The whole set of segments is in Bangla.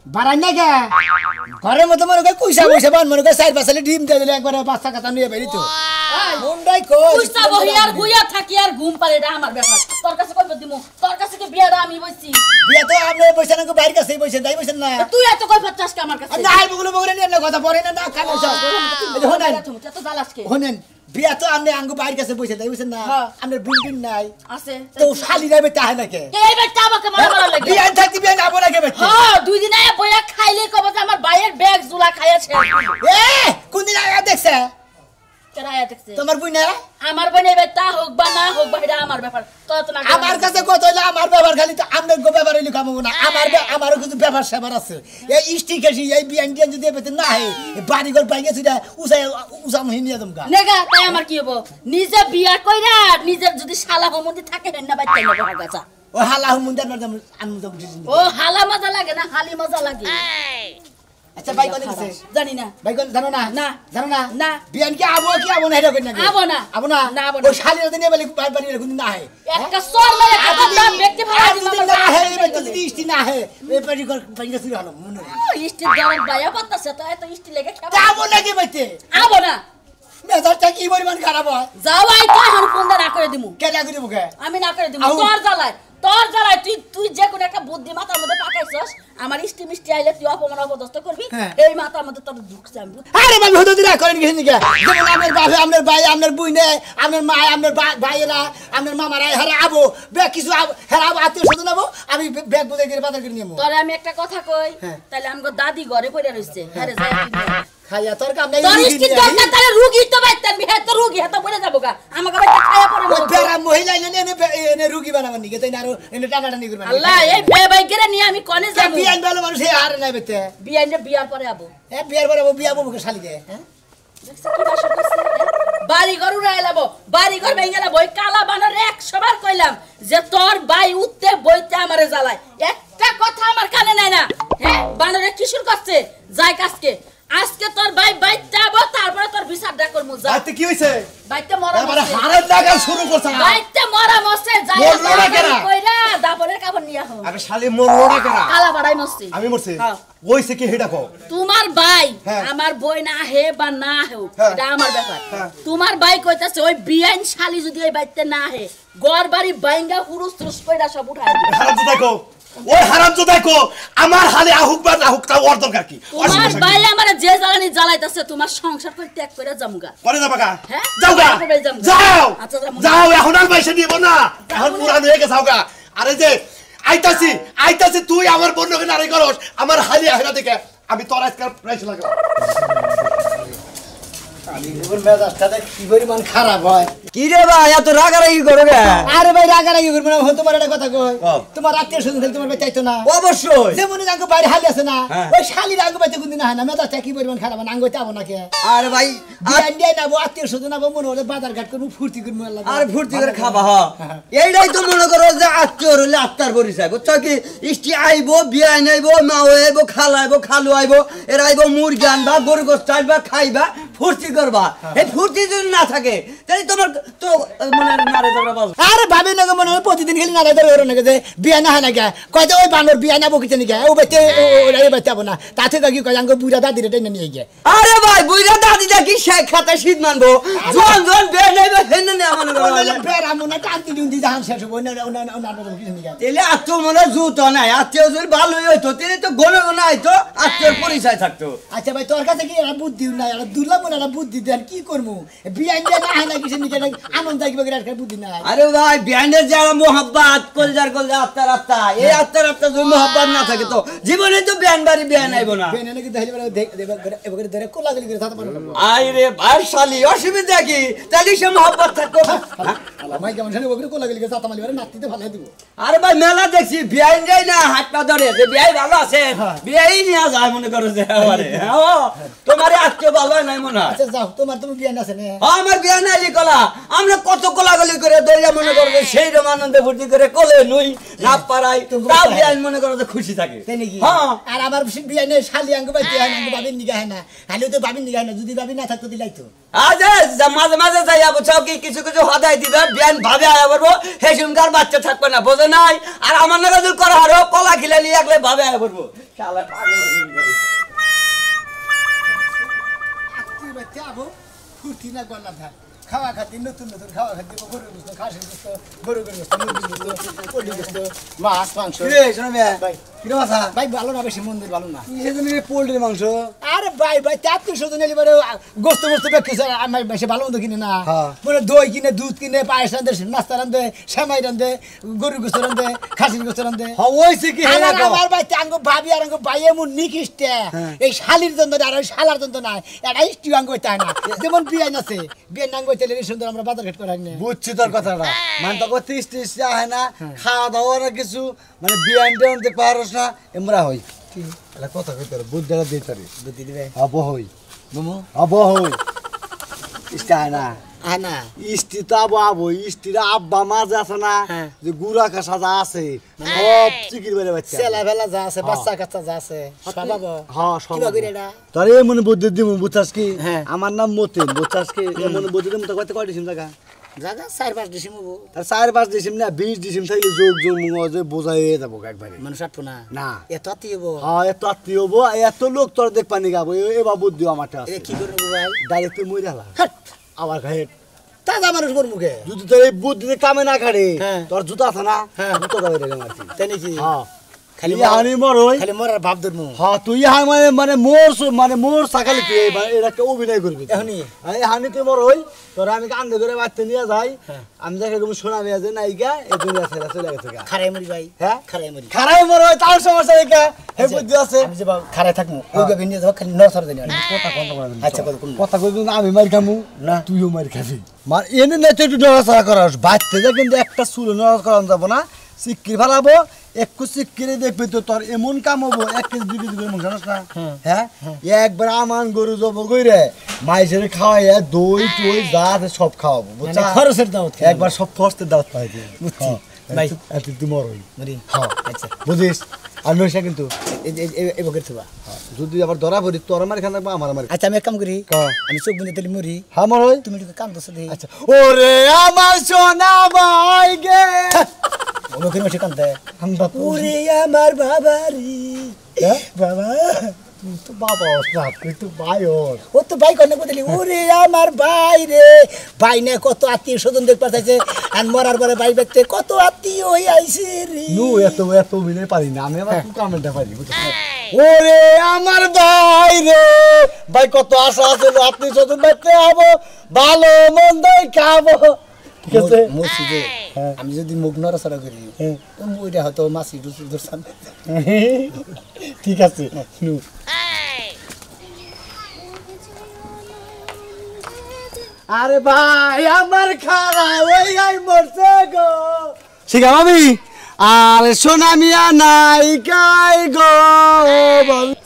বাড়াই না কে ঘরের মতো মনে করে কুইসা বসে বান মনে করে 4-5 ডিম দিয়ে দিলে একবার বাচ্চা কাটা নিয়ে বেরি তো মুন্ডাই কই কুইসা বহি আর গুইয়া থাকি আর ঘুম পারে এটা আমার ব্যাপার তোর কাছে কইব দিমু তোর কাছে কি বিয়াটা আমি বইছি বিয়া তো আপনি বসে না বাইরে কাছেই বসে তাই বসেন না তুই এত কই ফাচ্ছাস কে আমার কাছে না আই বগুলো বগুলো নিয়ে কথা পড়ে না না কানে সব হোনেন এত জালাস কে হোনেন বিয়া তো আপনি আঙ্গু বাইরে কাছে বসে তাই বসেন না আপনার বিল্ডিং নাই আছে তো শালি যাবে তাহে নাকি এই বেটা আমাকে মারা লাগে বিয়া থাকি বিয়া না বলা কে বেটা হ্যাঁ দুই দিন আয়া বইয়া খাইলে কব যে আমার ভাইয়ের ব্যাগ জুলা খাইয়াছে এ কোন দিন আয়া দেখছে কেরায়া দেখছে তোমার বই না আমার বনে বেটা হোক বা না হোক বা এটা আমার ব্যাপার তো তো না আমার কাছে কত হইলো আমার ব্যাপার খালি তো আমনের গো ব্যাপার হইলো কামবো না আমারও কিছু ব্যাপার সেবার আছে এই স্টিক এসি এই বিয়ান যদি বেতে না হয় বাড়ি ঘর বাইকে ছুটা উসাম হিনিয়া দমকা নেগা তাই আমার কি হবো নিজে বিয়া কইরা নিজের যদি শালা হমন্দি থাকে না বাইতে না গাছা ও হালা হুমুন্দার মারদাম আনমুদম ও হালা মজা লাগে না হালি মজা লাগে আচ্ছা ভাই কোন দিছে জানি না ভাই কোন জানো না না জানো না না বিয়ান কি আবো না এটা কই না আবো না আবো না না আবো ও শালি রাতে নিয়ে বলি বাড়ি কোন না হয় একটা সর মেরে কথা দাম ব্যক্তি ভাড়া দিন না হে এই তো যদি স্টি না হে এই বাড়ি ঘর বাইকে ছুটা হলো মনে ইস্টি দাম বায়া পাতাছে তো এত ইস্টি লেগে খাবে আবো নাকি বাইতে আবো না মেজাজটা কি পরিমাণ খারাপ হয় যাও আই তো এখন ফোন না করে দিমু কেডা করে মুখে আমি না করে দিমু তোর জ্বালায় তুই যে কোন একটা বুদ্ধি মাথার মধ্যে পাকাইছস আমার ইষ্টি মিষ্টি আইলে তুই অপমান অপদস্থ করবি এই মাথার মধ্যে তোর ঢুকছে আমি আরে ভাই হতো দিরা করেন কি নিকে যেমন আমার বাবা আপনার ভাই আপনার বুইনে আপনার মা আপনার ভাইয়েরা আপনার মামারা হারা আবো ব্যাগ কিছু হারা আত্মীয় স্বজন আবো আমি ব্যাগ বুঝে করে বাজার করে নিমু তোরে আমি একটা কথা কই তাহলে আমগো দাদি ঘরে পড়ে রইছে আরে যাই খাইয়া তোর কাম নাই তোর ইষ্টি দরকার তাহলে রোগী তো বাইতেন বিহে তো রোগী হাতে বলে যাবো গা আমাকে বাইতে খায়া পড়ে ওই বেরা মহিলা এনে রুগী বানাবার নিকে তাই না আর এনে টানাটা নি করবে আল্লাহ এই বে বাইকেরে নিয়ে আমি কোনে যাব বিয়ান ভালো মানুষ এ হারে নাই বেতে বিয়াইনে বিয়ার পরে আবো বিয়ার পরে বিয়া বউকে শালি দে দেখছ কি ভাষা কইছে বাড়ি ঘর উড়াইলাবো বাড়ি ঘর ভেঙেলা বই কালা বানর 100 বার কইলাম যে তোর ভাই উঠতে বইতে আমারে জ্বালায় একটা কথা আমার কানে নাই না হ্যাঁ বানরে কিশোর করছে যাই কাজকে আজকে তোর ভাই বাইতে আবো তারপরে তোর বিচারটা করমু যা বাইতে কি হইছে বাইতে মরা এবারে হাড়ের লাগা শুরু করছ না বাইতে মরা মরছে যাই মরলো না কেন? কইরা দাপনের কাপড় নিয়া হো আরে শালি মরলো না কেন কালা বাড়াই মরছে আমি মরছি হ্যাঁ। ওইছে কি হেডা কো তোমার ভাই হ্যাঁ। আমার বই না হে বা না হেও হ্যাঁ। এটা আমার ব্যাপার হ্যাঁ। তোমার ভাই কইতাছে ওই বিয়াইন শালি যদি এই বাইতে না হে ঘর বাড়ি বাইঙ্গা হুরুস তুরুস কইরা সব উঠায় দিবে হারাম তো দেখো ওই হারাম তো দেখো আমার হালে আহুক বা না হুক তা ওর দরকার কি তোমার ভাই আমার যে জ্বালানি জ্বালাইতাছে তোমার সংসার করে ত্যাগ করে জামুগা করে না বাকা হ্যাঁ? যাও গা তারপরে যাবো। যাও আচ্ছা, যাবো। যাও এখন আর পয়সা দিব না এখন পুরান হয়ে গেছে যাও গা আরে যে আইতাছি তুই আমার বন্ধুকে নারী করস আমার হালি আহেনা দেখে আমি তোর আজকাল প্রাইস লাগাম আলিগুর মেজাজটা কি পরিমাণ খারাপ হয় কি রে ভাই এত রাগারাগি করে গে আরে ভাই রাগারাগি করবে না তোমার একটা কথা কই তোমার আত্মীয় স্বজন তোমার ভাই চাইতো না অবশ্যই যেমন আঙ্গ বাইরে হালি আছে না ওই শালির আঙ্গ বাইতে কোনদিন হয় না মেজাজটা কি পরিমাণ খারাপ না আঙ্গ যাবো না কে আরে ভাই বিয়ান দিয়ে নাবো আত্মীয় স্বজন নাবো মনে হলে বাজার ঘাট করবো ফুর্তি করবো আর ফুর্তি করে খাবা হ এইটাই তো মনে করো যে আত্মীয় হইলে আত্মার পরিচয় বুঝছো কি ইষ্টি আইবো বিয়াই নাইবো মাও আইবো খালাইবো খালু আইবো এরা আইবো মুরগি আনবা গরু গোস্ত আনবা খাইবা ফুর্তি করবা এই ফুর্তি যদি না থাকে তাহলে তোমার তো মানে নারে ঝগড়া বাজবে আরে ভাবে না মনে হয় প্রতিদিন খেলি নাড়া ধরে ওর নাকি যে বিয়া না হয় না কে কয় যে ওই বানর বিয়া নাবো কিছু নাকি ও বেতে ওই বেতে যাবো না তাতে কি কয় আঙ্গ বুড়া দাদি টেনে নিয়ে গিয়ে আরে ভাই বুইরা দাদিটা কি শেখ খাতা শীত মানবো জন জন বে নাইবা হেনে না মনে করো ফের আমো না টানতি দিন জাহান শেষ হবো না কিছু নাকি তেলে আত্মীয় মনে জুত নাই আত্মীয় যদি ভালোই হইতো তেলে তো গনে গনে আইতো আত্মীয়র পরিচয় থাকতো আচ্ছা ভাই তোর কাছে কি একটা বুদ্ধি নাই একটা দুর্লভ মনে একটা বুদ্ধি দেন কি করবো বিয়া দিয়ে না হয় না কিছু নাকি আনন্দ থাকবে একটা বুদ্ধি নাই আরে ভাই বিয়ানের যারা মোহাব্বত কলজার কলজা আত্মার আত্মা এই আত্মার আত্মা যদি মোহাব্বত না থাকে তো জীবনে তো বিয়ান বাড়ি বিয়ান আইবো না বেনে নাকি দেখলে ধরে কোলাগুলি করে থাকতে পারবো আই রে ভাই শালি অসুবিধা কি তাহলে সে মোহাব্বত থাকতো ভাই কেমন জানি ওগুলো কোলাগুলি করে ছাতা মালি নাতিতে ভালো দিব আরে ভাই মেলা দেখছি বিয়াইন যাই না হাত পা ধরে যে বিয়াই ভালো আছে বিয়াই নিয়ে যায় মনে করো যে আরে তোমার আত্মীয় ভালো নাই মনে না আচ্ছা যাও তোমার তুমি বিয়ে আছে না আমার বিয়া নাই কলা আমরা কত কোলাগুলি করে দরিয়া মনে করবে সেই রকম আনন্দে ফুর্তি করে কোলে নুই না পারাই তাও বিয়া মাঝে করতে খুশি থাকে তাই নাকি হ্যাঁ আর আমার বিয়ে নেই শালি আঙ্গ বাইতে হয় না বাবির নিগা হয় না হালে তো বাবির নিগা হয় না যদি বাবি না থাকতো দিলাই তো আজ মাঝে মাঝে যাই যাবো চৌকি কিছু কিছু হদাই দিবে বিয়ান ভাবে আয়া করবো হে সুন্দর বাচ্চা থাকবে না বোঝে নাই আর আমার নাকি যদি করা হারো কলা খিলে নিয়ে একলে ভাবে আয়া করবো শালা পাগল হয়ে গেছে। তুই বাইতে আবো ফুর্তি না করলাম থাক খাওয়া খাতি নতুন নতুন খাওয়া খাতি গরু গোস্ত খাসির গোস্ত গরু গোস্ত মুরগির গোস্ত পোল্ট্রি গোস্ত মাছ মাংস কিরে শোনো মিয়া ভাই কিরম আছা ভাই ভালো না বেশি মন্দির ভালো না সেজন্য পোল্ট্রি মাংস আরে ভাই ভাই তাত্ত্বিক সজন এলিবারে গোস্ত গোস্ত বেশি আমার বেশি ভালো মন্দ কিনে না হ্যাঁ। বলে দই কিনে দুধ কিনে পায়েস রান্ধে নাস্তা রান্ধে সেমাই রান্ধে গরুর গোস্ত রান্ধে খাসির গোস্ত রান্ধে হইছে কি হে আমার আমার ভাই আঙ্গ ভাবি আর আঙ্গ ভাই এমন নিকিষ্টে এই শালির জন্য আর ওই শালার জন্য না এটা ইষ্টি আঙ্গ হইতে হয় না যেমন বিয়ে আছে বিয়ে নাঙ্গ হইতে সুন্দর আমরা বাজার ঘাট করে না বুঝছি তোর কথাটা মানে তো তিরিশ তিরিশ আহে না খাওয়া দাওয়া না কিছু মানে বিয়ান টিয়ান দেখতে পারস না এমরা হই এটা কথা কইতে বুদ্ধটা দিতে পারি বুদ্ধি দিবে আবো হই মোমো আবো হই ইস্তা না আনা ইস্তি তো আবো আবো ইস্তিরা আব্বা মাঝে আছে না হ্যাঁ। যে গুড়া কাঁচা যা আছে সব চিকির বেড়ে বাচ্চা সেলা ভেলা যা আছে বাচ্চা কাচ্চা যা আছে সব পাবো হ্যাঁ সব কিবা করে এটা তোর এমন বুদ্ধি দিব বুঝছাস কি হ্যাঁ। আমার নাম মতিন বুঝছাস কি এমন বুদ্ধি দিব তো কয়টা দিছিস জায়গা জায়গা 4-5 ডিসিম হবো আর 4-5 দিছিস না 20 দিছিস থাকলে যোগ যোগ যে বোঝাই যাবো একবারে মানুষ আটবো না না এত আত্মি হবো হ্যাঁ এত আত্মীয় হবো এত লোক তোর দেখ পানি গাবো এবার বুদ্ধি আমারটা আছে এ কি করবো ভাই ডাইরেক্ট তুই মরে হালা হাট আবার খাই তাজা মানুষ মোর মুখে যদি তোর এই বুদ্ধি কামে না খাড়ে হ্যাঁ। তোর জুতা আছে না হ্যাঁ। জুতো গাবে রে মারছি তাই নাকি হ্যাঁ খালি খালি হানি মর হই খালি মরার ভাব ধরমু হ্যাঁ তুই মানে মোর সাকালি তুই এটা একটা অভিনয় করবি এখনই এই হানি তুই মর হই তোর আমি কান্দে করে বাড়তে নিয়ে যাই আমি দেখে তুমি শোনা নিয়ে যাই নাইকা এই দুনিয়া ছেড়ে চলে গেছে গা খারাই মরি ভাই হ্যাঁ খারাই মরি খারাই মর হই তার সমস্যা নেই কা হে বুদ্ধি আছে আমি যে খারাই থাকমু ওই ভাবে নিয়ে যাব খালি নরসর দেনি কথা কত করে আচ্ছা কত কোন কথা কইবি না আমি মার খামু না তুইও মার খাবি মার এনে না তুই নড়াচড়া করাস বাইতে যা কিন্তু একটা চুল নড়াচড়া করান যাব না সিক্কি ফেলাবো একটু সিক্কিরে দেখবি তো তোর এমন কাম হবো 1 কেজি 2 কেজি করে মাংস জানাস না হ্যাঁ একবার আমান গরু জব কইরে মাইসের খাওয়াইয়া দই টই যা আছে সব খাওয়াবো বুঝছা খরচের দাওয়াত একবার সব খরচের দাওয়াত পাই দিই বুঝছি ভাই এত তুই মরই মরি হ্যাঁ আচ্ছা বুঝিস আর নইসা কিন্তু এই বকের থুবা যদি আবার ধরা পড়ি তোর আমার খান থাকবো আমার আমার আচ্ছা আমি এক কাম করি কা? আমি চোখ বুঝে তেলি মরি হ্যাঁ মরই তুমি একটু কান দছ দেই আচ্ছা ওরে আমার সোনা ভাই গে ওকে নসে কানতে আমরা তো ওরে আমার বাবারি বাবা তুই তো বাবা না তুই তো ভাইর ও তো ভাই কনে বদলি ওরে আমার ভাই রে ভাই না কত আত্মীয় স্বজন দেখ পাঠাইছে আর মরার পরে ভাই ব্যক্তি কত আত্মীয় হই আইছে রে নু এত অভিনয় পারি না আমি আবার তুই কামেন্টটা পারি বুঝছিস ওরে আমার ভাই রে ভাই কত আশা আছে আপনি যদি দেখতে হবো ভালো মন্দই খাবো ঠিক আছে মুসি যে আমি যদি মুখ নড়াচড়া করি তো ওইটা হয়তো মাসি রুচি ধরছান ঠিক আছে নু আরে ভাই আমার খারা ওই আই মরছে গো শিখা মামি আরে সোনা মিয়া নাই গাই গো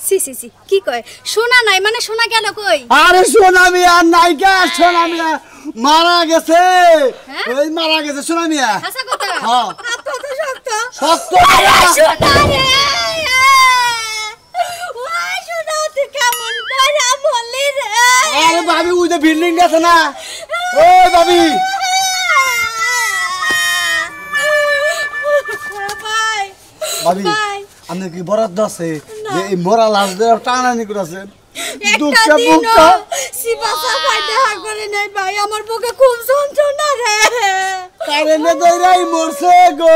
সি সি সি কি কয় সোনা নাই মানে সোনা গেল কই আরে সোনা মিয়া নাই গা সোনা মিয়া মারা গেছে হ্যাঁ? ওই মারা গেছে সোনা মিয়া হাসা কথা হ্যাঁ। আত্মা তো শক্ত সত্য সোনা রে ওই সোনা তুই কেমন করে বললি রে আরে ভাবি ওই যে বিল্ডিং আছে না ওই ভাবি ভাই ভাবি ভাই আপনি কি বরাদ্দ আছে যে এই মরা লাশ টানানি করেছে একটা দুঃখে দিন বুকটা শিবা সাফাই দেখা করে নাই ভাই আমার বুকে খুব যন্ত্রণা রে কারেন্টে দইরাই মরছে গো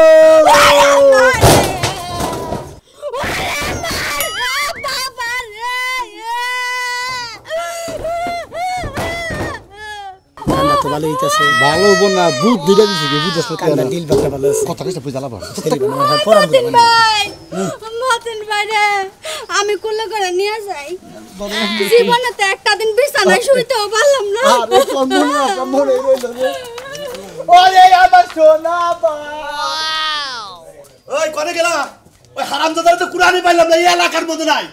কান্না তো ভালো হইতাছে ভালো বোনা বুট দিলে দিছে কি বুঝছ কান্না দিল বাকরা ভালো আছে কথা কইছে বুঝালা বল ছেলে বানা হয় পরাম মতিন ভাই মতিন ভাই রে আমি কোলে করে নিয়ে যাই জীবনে তো একটা দিন বিছানায় শুইতেও পারলাম না আরে কমন না কমন রইল রে ওরে আমার সোনা বা ওই কোনে গেলা ওই হারামজাদার তো কুরআনই পাইলাম না এই এলাকার মধ্যে নাই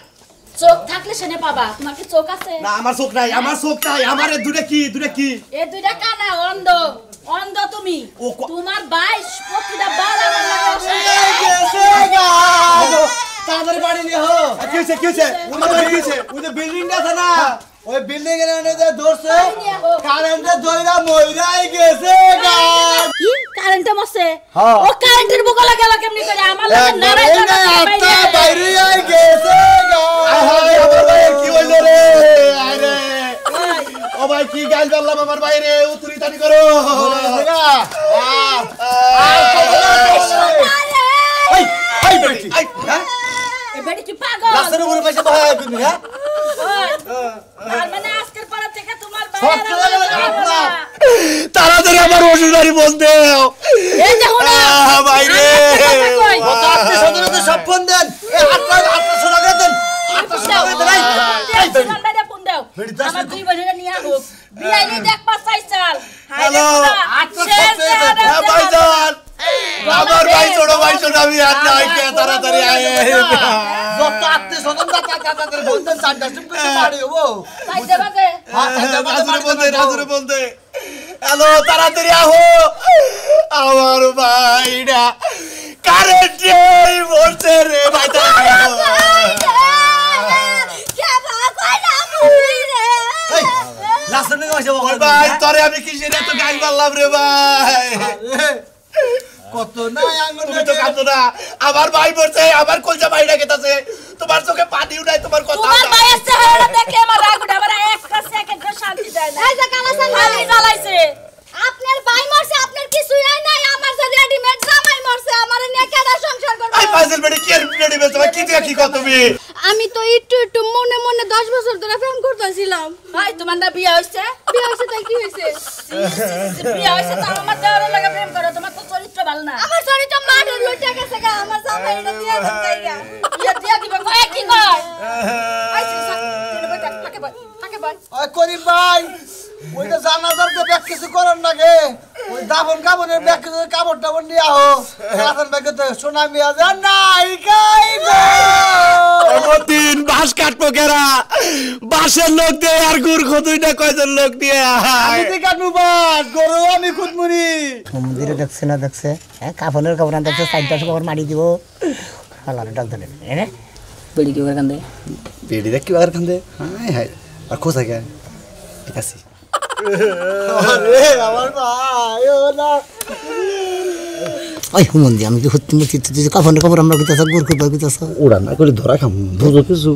চোখ থাকলে সেনে পাবা। তোমার কি চোখ আছে? না আমার চোখ নাই, আমার চোখ নাই। আমার এই দুটো কি? এই দুইটা কানা অন্ধ। অন্ধ তুমি। ও তোমার ভাই প্রতিটা বার আমার লাগে আসে। তাড়াতাড়ি বাড়ি নিয়ে হো। কি হইছে? আমার কি হইছে? ওই যে বিল্ডিংটা আছে না, ওই বিল্ডিং এর এনে যে ধরছে কারেন্টে দইরা মইরাই গেছে গা। কি কারেন্টে মরছে? হ্যাঁ। ও কারেন্টের বুকলা গেল কেমনি করে? আমার লাগে নারাই আত্মা বাইরে আই গেছে গা। আহারে আমার ভাইয়ের কি হইলো রে? আরে ও ভাই কি গাল বললাম আমার বাইরে উতরি তানি করো। এই বেটি এই হ্যাঁ এই বেটি কি পাগল? রাস্তার উপরে পয়সা বহায় তুমি হ্যাঁ? ওই, তার মানে আজকের পর থেকে তোমার ভাই সব চলে গেল আপনার। তাড়াতাড়ি আমার ওষুধদারি বলতে এই দেখো না বাইরে কত আত্মীয়-স্বজনদের সব ফোন দেন। এই আত্মা শোনা দেন। আত্মা শোনা দেন। আমার দুই বোনেরা নিয়ে আসুক। বিয়াইলে দেখবা চাইছাল। হ্যালো, হ্যাঁ ভাইজান আমার ভাই ছোট ভাই ছোট আমি আর নাই কে তাড়াতাড়ি আয় যত আত্মীয়-স্বজন তাদের ফোন দেন। চারটা টিম করতে পারি হবো। চাইতে বাজে। রাজুরে বলতে হ্যালো তাড়াতাড়ি আহো আমার ভাইরা কারেন্টে মরছে রে ভাই রাস্তা থেকে পয়সা বহায় ভাই তোরে আমি কিসের এত গাল মারলাম রে ভাই কত নাই আঙ্গুল তুমি তো কাঁদো না আমার ভাই মরছে আমার কলজা ভাইটা গেতাছে তোমার চোখে পানিও নাই তোমার কথা তোমার ভাইয়ের চেহারা দেখে আমার রাগ উঠে আমার একটা সেকেন্ডও শান্তি দেয় না। এই যে কালাসা খালি জ্বালাইছে। আপনার ভাই মরছে, আপনার কিছুই নাই। আমার যে রেডিমেড জামাই মরছে, আমার নিয়ে কেডা সংসার করবে? আই পাজল বেডি কি রেডি বেচ ভাই কি দিয়া কি কর তুমি আমি তো একটু মনে মনে 10 বছর ধরে প্রেম করতেছিলাম। ভাই তোমার না বিয়ে হইছে? বিয়ে হয়েছে তাই কি হয়েছে? বিয়ে হইছে তো আমার দেওয়ার লাগে প্রেম করো। তোমার তো চরিত্র ভালো না। আমার চরিত্র মাঠের লুটে গেছে গা। আমার জামাই এটা দিয়ে দেয় গা। বিয়ে দিয়া দিবে কয় কি কয়? আইছি স্যার থাকে ভাই থাকে ভাই। ওই করিম ভাই ওই যে জানাজার যে ব্যাগ কিছু করার নাগে ওই দাবন কাবনের ব্যাগ কিছু কাপড় টাবন নিয়ে আহো রাতের ব্যাগে তো সোনা মিয়া যা নাই গাই গো দিন বাঁশ কাটবো কেরা বাঁশের লোক দিয়ে আর গুড় খতুইটা কয়জন লোক দিয়ে আমি তো কাটবো বাস গরু আমি খুদমুড়ি মন্দিরে দেখছে না দেখছে হ্যাঁ কাফনের কাপড় না দেখছে 4-10 কাপড় মারি দিব হালারে ডাক দেন এনে বেড়ি কি করে কান্দে? বেডি দেখ কি আর কান্দে হাই হাই আর কোথায় গে ঠিক আছে আরে আমার ভাই ও না ওই হুমন্দি আমি কি হত্যি মুতি তুই কাফনের কাপড় আমরা কিতাছ গুড় কইবা কিতাছ ওরা না করে ধরা খাম বুঝো কিছু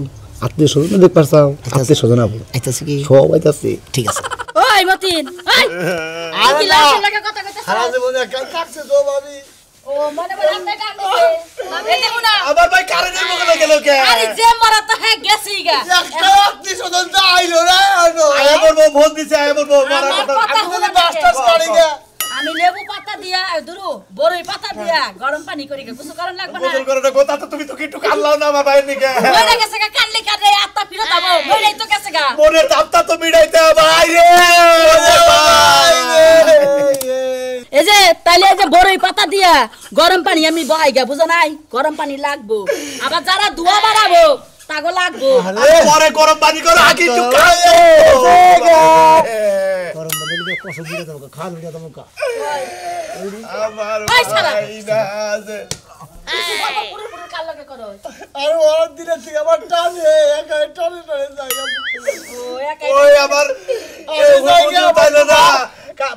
আত্মীয় স্বজন দেখ পারছাও আত্মীয় স্বজন আবো আইতাছে কি সব আইতাছে ঠিক আছে ওই মতিন ওই কি লাশের লাগে কথা কইতাছ? সারা জীবনে কাল কাটছে তো ভাবি ও মনে মনে হাতে কান্দিছে। এই দেখো না আমার ভাই কারেন্টের মুখে গেল কে আরে যে মারা তো হ্যাঁ গেছেই গা। একটা আত্মীয় স্বজন তো আইলো না আনো আয়া বলবো ভোট দিছে আয়া বলবো মারা আমার কথা কথা আমি শুনে তো বাসটাস করি গে আমি লেবু পাতা দিয়া দুরু বড়ই পাতা দিয়া গরম পানি করি গোসল করার লাগবে না। গোসল করে না কথা তো তুমি তো একটু কানলাও না আমার ভাইয়ের নিকে মরে গেছে গা কানলে কানে আত্মা ফিরত আবো মরেই তো গেছে গা। মনের দামটা তো মিটাইতে ভাই রে ভাই রে এই যে তাইলে এই যে বড়ই পাতা দিয়া গরম পানি আমি বহাই গা বুঝো নাই গরম পানি লাগবো আবার যারা ধোয়া বাড়াবো তাগো লাগবো। পরে গরম পানি করো আগে একটু কাঁদো গরম বদলে কষ্ট দিয়ে দাও খাল দিয়ে দাও কা আমার ভাই সারা। ভাই না আছে পুরো পুরো কাল লাগে করো। আর ওর দিনে থেকে আমার টানে একা টানে টানে যাই ও একাই ওই আমার এই জায়গা পাইলো না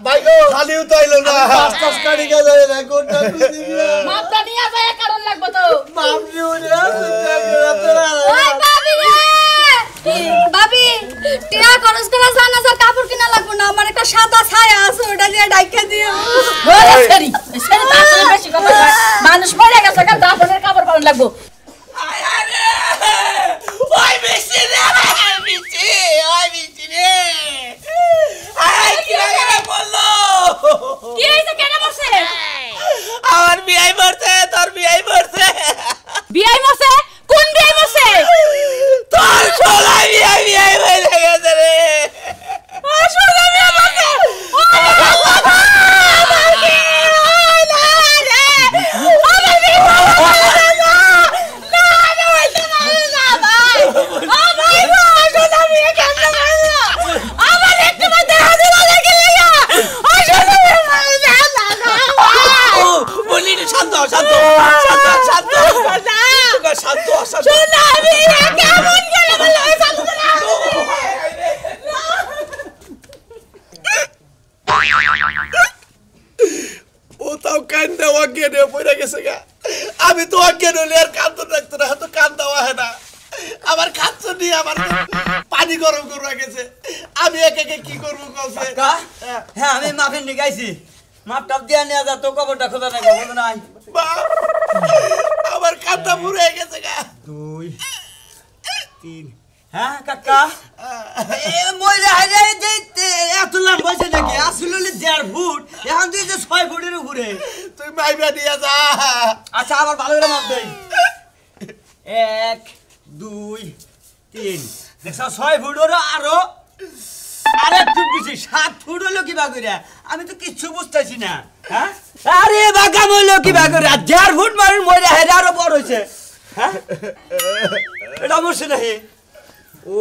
ভাই গো খালিও তাইলো না বাসটাস করি গে যায় না কোনটা খুঁজি গে মাপটা নিয়ে যায় কারণ লাগবে তো। মামনি উনি আছে তোরা ওই ভাবি রে ভাবি টিয়া খরচ করে জানাজার কাপড় কিনা লাগবে না। আমার একটা সাদা ছায়া আছে ওটা দিয়ে ঢাকা দিও। ওরে সেরি সেরি তো আসলে বেশি কথা কয়। মানুষ মরে গেছে গা দাফনের কাপড় পালন লাগবো। ওই বেশি রে বেশি ওই বেশি রে আই কি লাগে বললো কি হইছে কেন বসে? আমার বিয়াই মরছে তোর বিয়াই মরছে বিয়াই মরছে? কোন বিয়াই মরছে? তোর ছোলা বিয়াই বিয়াই হয়ে গেছে রে আসলে বিয়াই মরছে। আমার শাশুড়ি আমার পানি গরম করে গেছে আমি একে একে কি করবো কলসে কাকা হ্যাঁ আমি মাফের নিগাইছি মাপ টাপ দিয়া নিয়ে যা তো কবরটা খোদা নাই খবর নাই বাপ আমার কাঁটা পুড়ে গেছে গা 2 3 হ্যাঁ কাকা এ মইরা হাইরে যে এত লম্বা হইছে নাকি আসলে 1.5 ফুট এখন তুই যে 6 ফুটের উপরে তুই মাইবা দিয়া যা আচ্ছা আবার ভালো করে মাপ দেই 1 2 3 দেখছ 6 ফুট হলো আরো আরে তুই বেশি 7 ফুট হলো কি বাগুরা আমি তো কিচ্ছু বুঝতাছি না হ্যাঁ আরে বাগা হলো কি বাগুরা 1.5 ফুট মারুন মইরা হাইরে আরো বড় হইছে হ্যাঁ এটা বসে নাই ও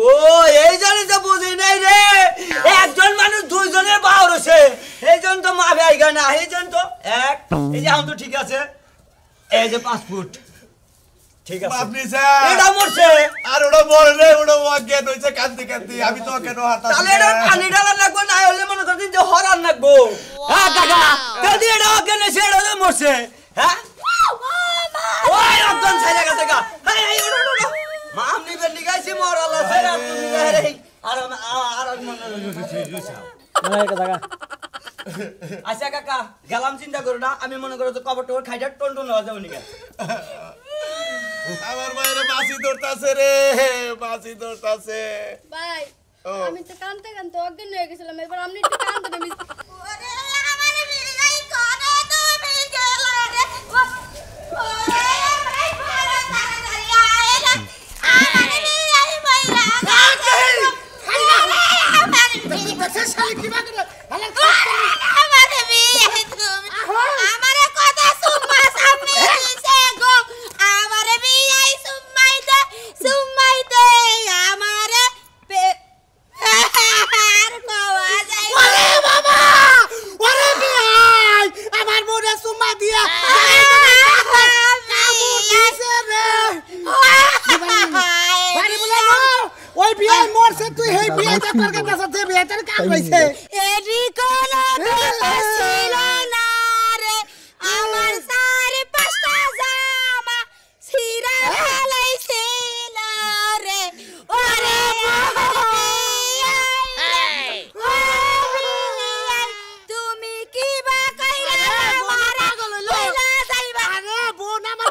এই জন্য তো বুঝি নাই রে একজন মানুষ দুইজনের বাহুর হইছে এইজন তো মা ভাই গানা এইজন তো এক এই যে আম তো ঠিক আছে এই যে 5 ফুট ঠিক আছে আপনি স্যার এটা মরছে আর ওটা মরে রে ওটা অজ্ঞান হইছে কাঁদতে কাঁদতে আমি তো কেন হাঁটা তাহলে এটা পানি ঢালা লাগবে না হলে মনে করছিস যে হরান লাগবো হ্যাঁ কাকা যদি এটা অজ্ঞান হয়েছে এটা তো মরছে হ্যাঁ ওই অজ্ঞান ছাইলে গেছে গা এই ওটা মা আমি বেলি গাইছি মরালা ছেড়ে তুমি রে আর মনে রইছে আচ্ছা কাকা গেলাম চিন্তা করো না আমি মনে করো তো কবর টবর খাইটা টন টন হওয়া যাবে নাকি আমার মায়ের বাসি ধরতাছে রে বাসি ধরতাছে ভাই ও। আমি তো কানতে কানতে অজ্ঞান হয়ে গেছিলাম এবার আপনি একটু কানতে দেবেন ওরে আমার বিলাই করে তুমি গেলা রে ওরে ভাই ভালো তাড়াতাড়ি আয় রে আমার বিলাই মইরা আমার বিলাই কথা শালি কি বাগরে আমার বিলাই তুমি আমার কথা সুম্মা সামনে দিছে গো আমার বিলাই সুম্মাই দে আমার আর কোয়া যায় ওরে বাবা ওরে বিয়াই আমার মোরে সুমা দিয়া বাড়ি বলে ওই বিয়াই মরছে তুই হেই বিয়াইটা তোর কাছে দে বিয়াইটার কাম হইছে এরি কোন ছিল না রে আমার সারে পাঁচটা জামা ছিড়া ফেলাইছিল রে ওরে তুমি কি বা কইরা মারা লইলা যাইবা আরে বোন আমার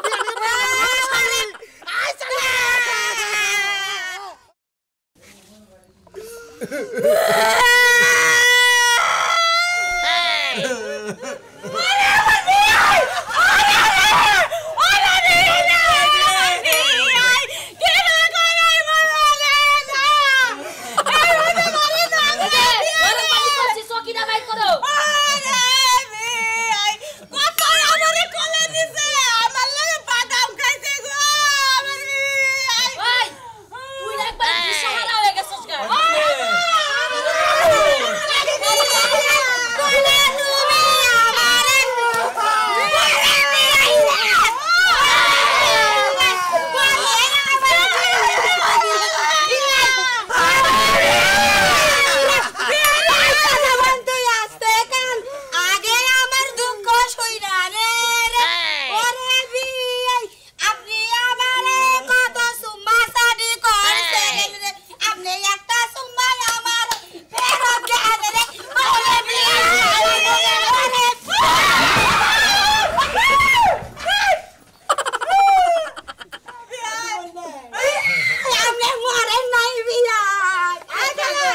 বিয়াই আই চলে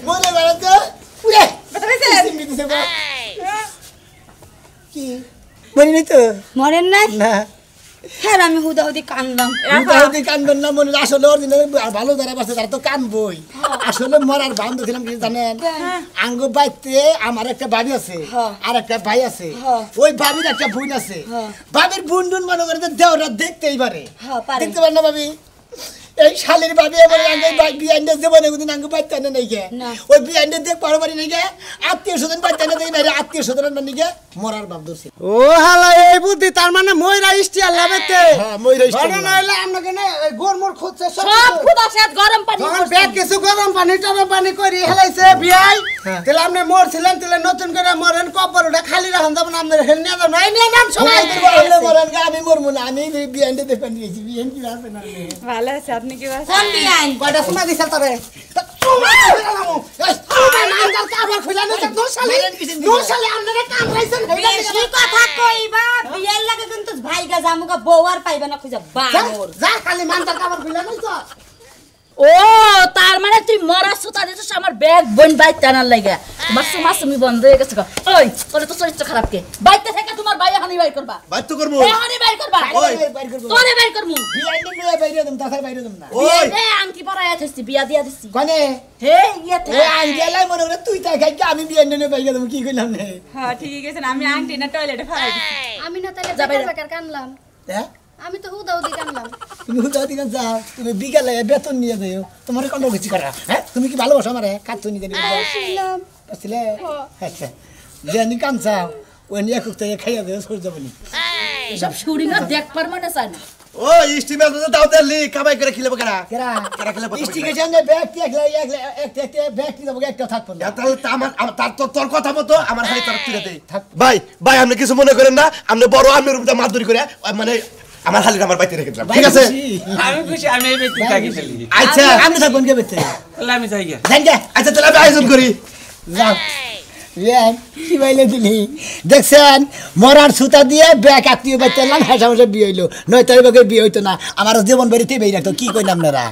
মনে বেড়াতে উড়ে কি মনে নেই তো মরেন নাই না হ্যাঁ আমি হুদাহুদি কানলাম উদাহরণ কানবেন না মনে আসলে অরিজিনাল ভালো যারা বাসে তারা তো কানবই আসলে মরার বান্ধব ছিলাম কি জানেন আঙ্গ বাইতে আমার একটা ভাবি আছে আর একটা ভাই আছে ওই ভাবির একটা বোন আছে ভাবির বোন বোন মনে করে দেওরা দেখতেই পারে দেখতে পারে না ভাবি এই শালের ভাবি এবারে আঙ্গে ভাই বিয়াইন্ডে জীবনে কোনদিন আঙ্গ বাইতে না নেই গে ওই বিয়াইন্ডে দেখ পারো পারি নেই গে আত্মীয় স্বজন বাইতে না দেই না রে আত্মীয় স্বজন না নিগে মরার বাপ ধরছে ও হালা এই বুদ্ধি তার মানে ময়রা ইস্টিয়া লাভেতে হ্যাঁ মইরা ঘটনা নাইলে আমরা কেন গোরমোর খুঁজছে সব খুদা সাথ গরম পানি যখন ব্যাগ কিছু গরম পানি করে হেলাইছে বিয়াই তাহলে আপনি মরছিলেন তাহলে নতুন করে মরেন কবর ওটা খালি রাখুন যাবেন আপনার হেল নিয়ে যাবেন এই নিয়ে নাম সবাই বললে মরার গে আমি মরমু না আমি বিয়াইন্ডে দেখে নিয়েছি বিয়াইন কি আছে না ভালো আছে আপনি কি বলছেন কোন বিয়াই কয়টা সময় দিছ তোরে তোমার ফেলামু তোমার নাঙ্গাল কাবার খুলানো যে দোসালে আপনারা কাম রাইছেন বেশি কথা কইবা বিয়ের লাগে কিন্তু ভাইগা জামুগা বউ আর পাইবা না খুঁজা বানর যা খালি মানতার কাবার খুলানো তো ও তার মানে তুই মরা সুতা দিছিস আমার ব্যাগ বোন বাইক টানার লাগে তোমার সুমাসুমি বন্ধ হয়ে গেছে ওই তোরে তো চরিত্র খারাপ কে বাইতে থেকে তোমার ভাই হানি বাই করবা বাইর তো করবো হানি বাই করবা ওই বাইর করব তোরে বাই করমু বিয়াই নিয়ে বাইরে দম তাছাড়া বাইরে দম না ওই এ আংটি পরায়া দিছি বিয়া দিয়া দিছি কোনে হে ইয়েতে এ আঙ্গেলাই মনে করে তুই তাই খাই আমি বিয়াই নিয়ে বাইরে দম কি কইলাম নে হ্যাঁ ঠিকই গেছেন আমি আংটি না টয়লেটে ফেলাই দিছি আমি না তাহলে যা বাইরে। বেকার বেকার কানলাম হ্যাঁ আমি তো হুদাউদি কানলাম তুমি হুদা দিকে যাও তুমি বিকালে বেতন নিয়ে যাও তোমার কন্ড কিছু করা হ্যাঁ তুমি কি ভালোবাসো আমারে কাজ নিয়ে যাবে শুনলাম আসলে আচ্ছা জানি কান চাও ওই নিয়ে কুকতে খাইয়া দেও সর যাবনি সব শুড়ি না দেখ পার মানে চাই না ওই স্টিমেল তো দাও দেলি কামাই করে খেলে বকরা কেরা কেরা খেলে বকরা স্টিকেশন এ ব্যাগ কি একটা ব্যাগ কি দেবো একটা থাকবো না তাহলে তো আমার তার তোর কথা মতো আমার হাই তার তুলে দেই ভাই ভাই আপনি কিছু মনে করেন না আপনি বড় আমের উপরে মারধরি করে মানে আমার হালির আমার বাইতে রেখে দিলাম ঠিক আছে আমি খুশি আমি এই ব্যক্তি থাকি ফেলি আচ্ছা আমি থাকবো কে বেতে তাহলে আমি যাই গিয়া জান গে আচ্ছা তাহলে আমি আয়োজন করি যাও ইয়ান কি বাইলে দিলি দেখছেন মরার সুতা দিয়ে ব্যাগ আত্মীয় বাইতে লাম হাসা বিয়ে হইলো নয় তাই বিয়ে হইতো না আমার জীবন বাড়িতে বেরিয়ে রাখতো কি কইলাম না